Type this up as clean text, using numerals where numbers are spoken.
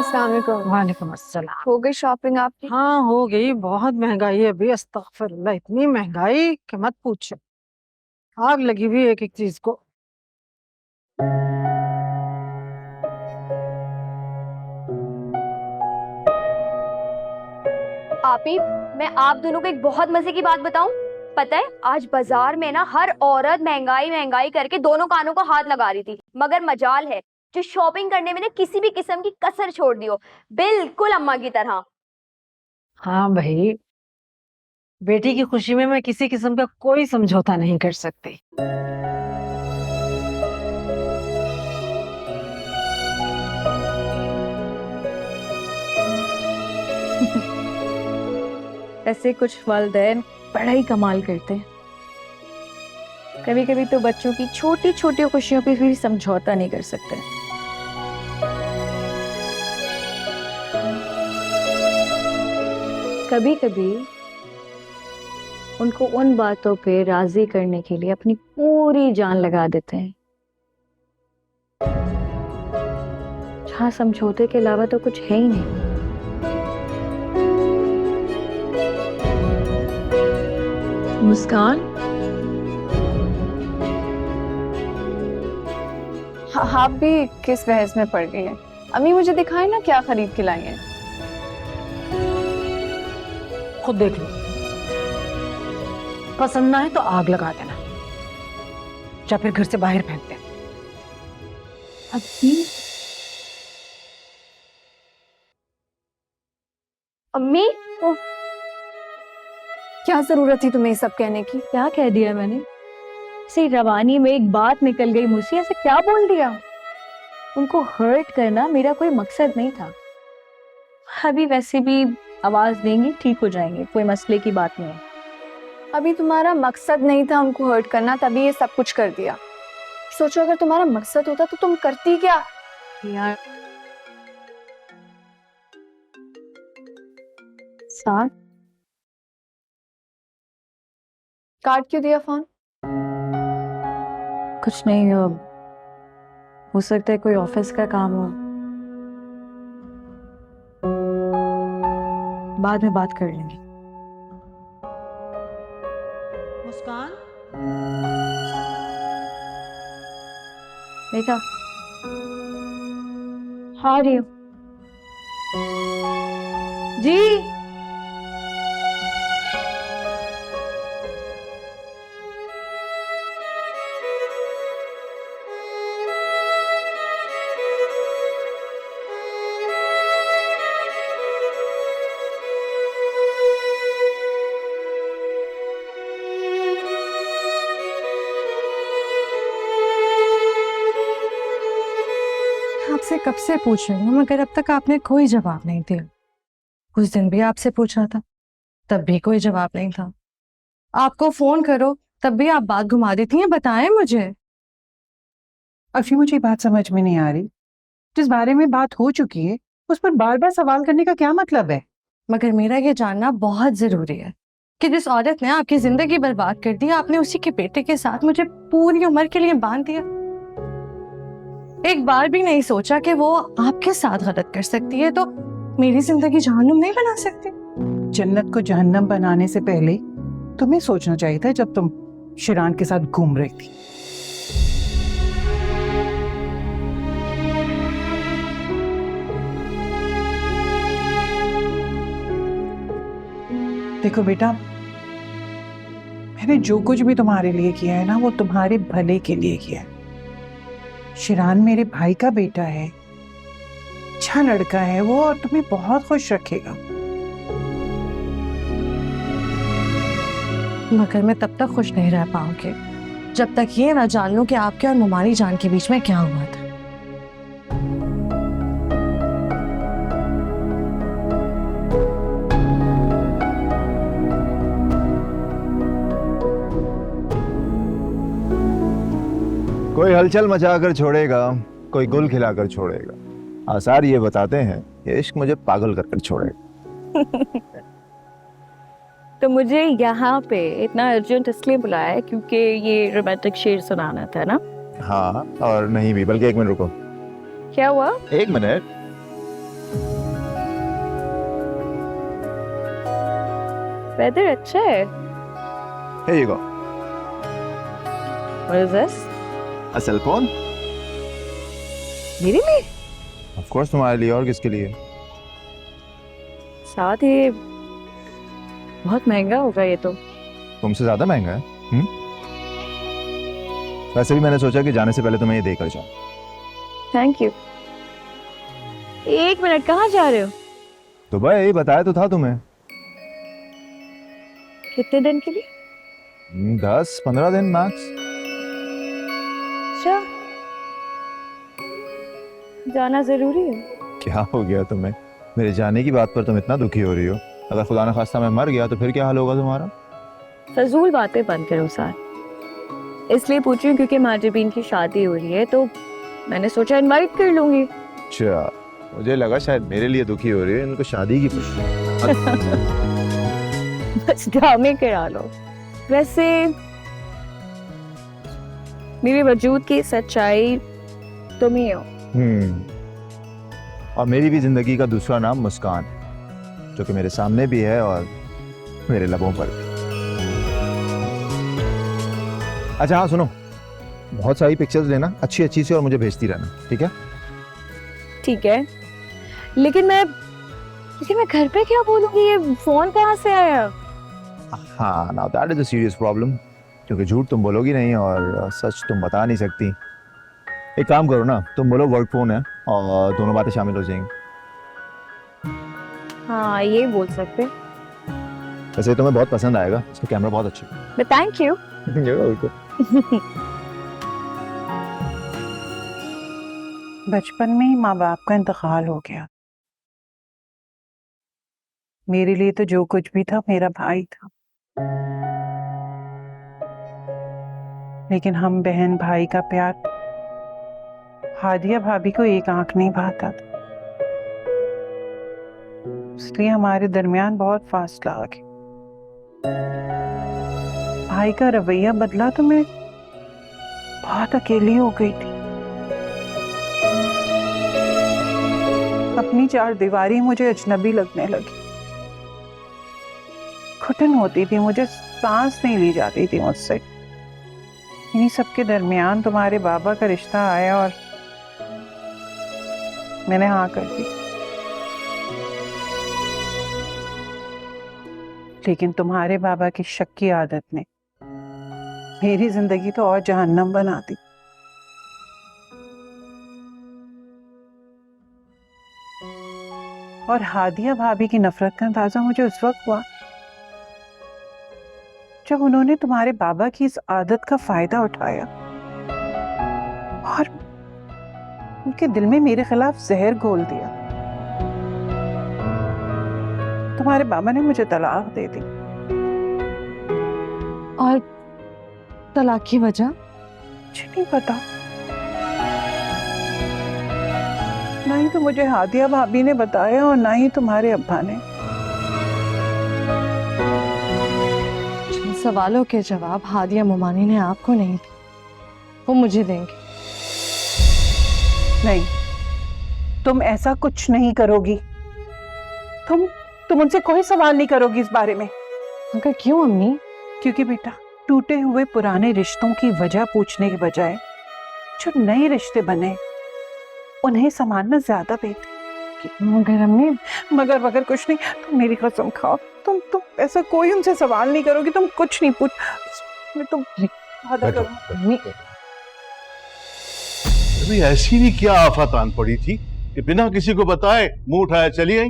अस्सलाम वालेकुम। वालेकुम अस्सलाम। हो गई शॉपिंग आपकी? हाँ हो गई, बहुत महंगाई है अभी, अस्तगफिरुल्लाह, इतनी महंगाई कि मत पूछो। आग लगी हुई है एक एक चीज को। आपी, मैं आप दोनों को एक बहुत मजे की बात बताऊं। पता है, आज बाजार में ना हर औरत महंगाई महंगाई करके दोनों कानों को हाथ लगा रही थी, मगर मजाल है जो शॉपिंग करने में ना किसी भी किस्म की कसर छोड़ दी हो, बिल्कुल अम्मा की तरह। हाँ भाई, बेटी की खुशी में मैं किसी किस्म का कोई समझौता नहीं कर सकती। ऐसे कुछ वालिदैन बड़ा ही कमाल करते हैं। कभी कभी तो बच्चों की छोटी छोटी खुशियों पे भी समझौता नहीं कर सकते। कभी कभी उनको उन बातों पे राजी करने के लिए अपनी पूरी जान लगा देते हैं, जहाँ समझौते के अलावा तो कुछ है ही नहीं। मुस्कान, आप भी किस बहस में पड़ गई हैं? अम्मी मुझे दिखाए ना क्या खरीद के लाई हैं। खुद देख लो, पसंद ना है तो आग लगा देना या फिर घर से बाहर फेंक देना। अम्मी, क्या जरूरत थी तुम्हें ये सब कहने की? क्या कह दिया मैंने? सी रवानी में एक बात निकल गई मुझसे, ऐसे क्या बोल दिया? उनको हर्ट करना मेरा कोई मकसद नहीं था। अभी वैसे भी आवाज देंगे, ठीक हो जाएंगे, कोई मसले की बात नहीं है। अभी तुम्हारा मकसद नहीं था उनको हर्ट करना, तभी ये सब कुछ कर दिया। सोचो अगर तुम्हारा मकसद होता तो तुम करती क्या? यार साथ काट क्यों दिया फोन? कुछ नहीं, हो सकता है कोई ऑफिस का काम हो, बाद में बात कर लेंगे। मुस्कान, देखा, हाँ रही हूँ जी। आपसे कब से पूछ रही हूँ, मगर अब तक आपने कोई जवाब नहीं दिया। उस दिन भी आपसे पूछा था, तब भी कोई जवाब नहीं था। आपको फोन करो तब भी आप बात घुमा देती हैं। बताएं मुझे। अभी मुझे बात समझ में नहीं आ रही। जिस बारे में बात हो चुकी है उस पर बार बार सवाल करने का क्या मतलब है? मगर मेरा ये जानना बहुत जरूरी है कि जिस औरत ने आपकी जिंदगी बर्बाद कर दी, आपने उसी के बेटे के साथ मुझे पूरी उम्र के लिए बांध दिया। एक बार भी नहीं सोचा कि वो आपके साथ गलत कर सकती है तो मेरी जिंदगी जहन्नुम नहीं बना सकती। जन्नत को जहन्नम बनाने से पहले तुम्हें सोचना चाहिए था जब तुम शिरान के साथ घूम रही थी। देखो बेटा, मैंने जो कुछ भी तुम्हारे लिए किया है ना, वो तुम्हारे भले के लिए किया है। शिरान मेरे भाई का बेटा है, अच्छा लड़का है वो, और तुम्हें बहुत खुश रखेगा। मगर मैं तब तक खुश नहीं रह पाऊंगी जब तक ये ना जान लूं कि आपके और मुमानी जान के बीच में क्या हुआ था। कोई हलचल मचाकर छोड़ेगा, कोई गुल खिलाकर छोड़ेगा। आसार ये बताते हैं कि इश्क मुझे पागल कर कर छोड़ेगा। तो मुझे यहाँ पे इतना अर्जेंट इसलिए बुलाया है क्योंकि ये रोमांटिक शेर सुनाना था ना? हाँ, और नहीं भी, बल्कि 1 मिनट रुको। क्या हुआ? 1 मिनट। वेदर अच्छा है। Here you go. What is this? A cell phone? मेरे लिए? Of course तुम्हारे लिए, और किसके लिए? साथ ही बहुत महंगा होगा ये तो। तुमसे ज्यादा महंगा है? वैसे भी मैंने सोचा कि जाने से पहले तुम्हें ये देकर जाऊं। Thank you. 1 मिनट, कहाँ जा रहे हो? दुबई, बताया तो था तुम्हें। कितने दिन के लिए? 10-15 दिन मैक्स। अच्छा, जाना जरूरी है। क्या हो गया तुम्हें? मेरे जाने की बात पर तुम इतना दुखी हो रही हो। अगर खुदा न खास्ता मैं मर गया तो फिर क्या हाल होगा तुम्हारा? फजूल बातें बंद करो साथ। इसलिए पूछ रही हूँ क्योंकि माजिबीन की शादी हो रही है, तो मैंने सोचा इनवाइट कर लूंगी। अच्छा, मुझे लगा शायद मेरे लिए दुखी हो रही है, इनको शादी की खुशी। बस ड्रामे करा लो। वैसे मेरे वजूद की सच्चाई तुम ही हो। और मेरी भी जिंदगी का दूसरा नाम मुस्कान है, जो कि मेरे सामने भी है और मेरे लबों पर भी। अच्छा हाँ सुनो, बहुत सारी पिक्चर्स लेना अच्छी अच्छी सी और मुझे भेजती रहना, ठीक है? ठीक है, लेकिन मैं घर पे क्या बोलूंगी? ये फोन कहाँ से आया? हाँ, now that is a serious problem, क्योंकि झूठ तुम बोलोगी नहीं और सच तुम बता नहीं सकती। एक काम करो ना, तुम बोलो वर्क फोन है और दोनों बातें शामिल हो जाएंगी। हाँ, ये बोल सकते। वैसे तुम्हें बहुत पसंद आएगा, इसका कैमरा बहुत अच्छा है। Thank you. बचपन में ही माँ बाप का इंतकाल हो गया। मेरे लिए तो जो कुछ भी था मेरा भाई था, लेकिन हम बहन भाई का प्यार हादिया भाभी को एक आंख नहीं भाता था, इसलिए हमारे दरमियान बहुत फासला आ गया। भाई का रवैया बदला तो मैं बहुत अकेली हो गई थी। अपनी चार दीवारी मुझे अजनबी लगने लगी। घुटन होती थी, मुझे सांस नहीं ली जाती थी मुझसे। इन्हीं सबके दरमियान तुम्हारे बाबा का रिश्ता आया और मैंने हाँ कर दी। लेकिन तुम्हारे बाबा की शक की आदत ने मेरी जिंदगी तो और जहन्नम बना दी। और हादिया भाभी की नफरत का अंदाजा मुझे उस वक्त हुआ जब उन्होंने तुम्हारे बाबा की इस आदत का फायदा उठाया और उनके दिल में मेरे खिलाफ जहर घोल दिया। तुम्हारे बाबा ने मुझे तलाक दे दी। और तलाक की वजह? मुझे नहीं पता, ना ही तो मुझे हादिया भाभी ने बताया और ना ही तुम्हारे अब्बा ने। जिन सवालों के जवाब हादिया मोमानी ने आपको नहीं दिए, वो मुझे देंगे। नहीं, तुम ऐसा कुछ नहीं करोगी। तुम उनसे कोई सवाल नहीं करोगी इस बारे में। मगर क्यों अम्मी? क्योंकि बेटा, टूटे हुए पुराने रिश्तों की वजह पूछने के बजाय जो नए रिश्ते बने उन्हें संभालना ज्यादा बेहतर। मगर अम्मी, मगर कुछ नहीं, तुम मेरी कसम खाओ, तुम ऐसा कोई उनसे सवाल नहीं करोगी, तुम कुछ नहीं पूछ। मैं तुम वादा करो। अभी ऐसी भी क्या आफत आन पड़ी थी कि बिना किसी को बताए मुंह उठाया चली आई?